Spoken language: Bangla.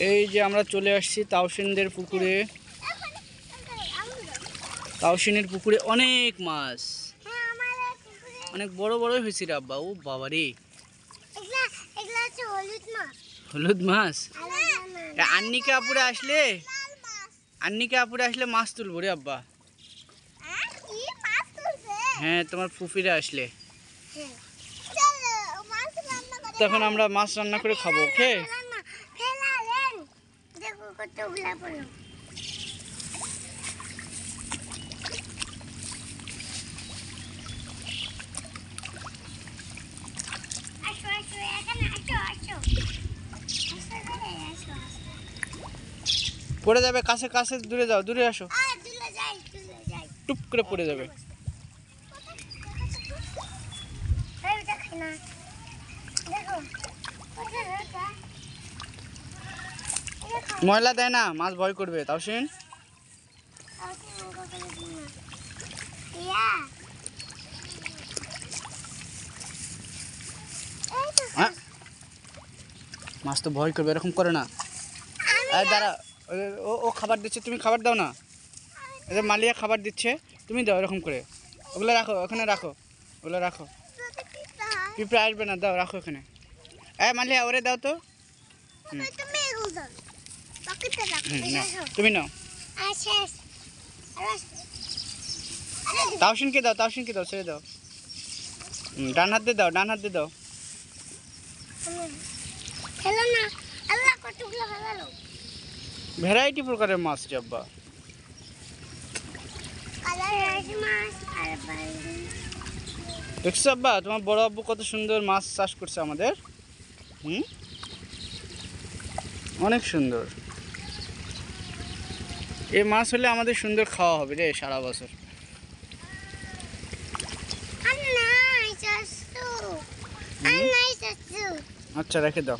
এই যে আমরা চলে আসছি তাওসিনদের পুকুরে। তাওসিনের পুকুরে অনেক মাছ, অনেক বড় বড় হয়েছে রে আব্বা। ও বাবা রে, হলুদ মাছ। আন্নিকা আপুরে আসলে মাছ তুলবো রে আব্বা। হ্যাঁ, তোমার ফুফিরা আসলে তখন আমরা মাছ রান্না করে খাবো। ওকে, পড়ে যাবে। কাছে কাছে দূরে যাও, দূরে আসো। টুপ করে পড়ে যাবে। ময়লা দেয় না, মাছ ভয় করবে। তাওসিন, মাছ তো ভয় করবে, এরকম করে না। দাঁড়া, ও খাবার দিচ্ছে, তুমি খাবার দাও না। মালিয়া খাবার দিচ্ছে, তুমি দাও এরকম করে। ওগুলো রাখো, ওখানে রাখো, ওগুলো রাখো। পিঁপড়ে আসবে না, দাও, রাখো এখানে। মালিয়া ওরে দাও তো। তুমি নাও। তাওসিনকে দাও, তাওসিনকে দাও, ছেড়ে দাও। ডান হাত দিয়ে দাও, ডান হাত দিয়ে দাও। ভ্যারাইটি প্রকারের মাছ আব্বা। দেখছো আব্বা, তোমার বড় আব্বু কত সুন্দর মাছ চাষ করছে আমাদের। অনেক সুন্দর। এই মাছ হলে আমাদের সুন্দর খাওয়া হবে রে সারা বছর। আচ্ছা, রেখে দাও।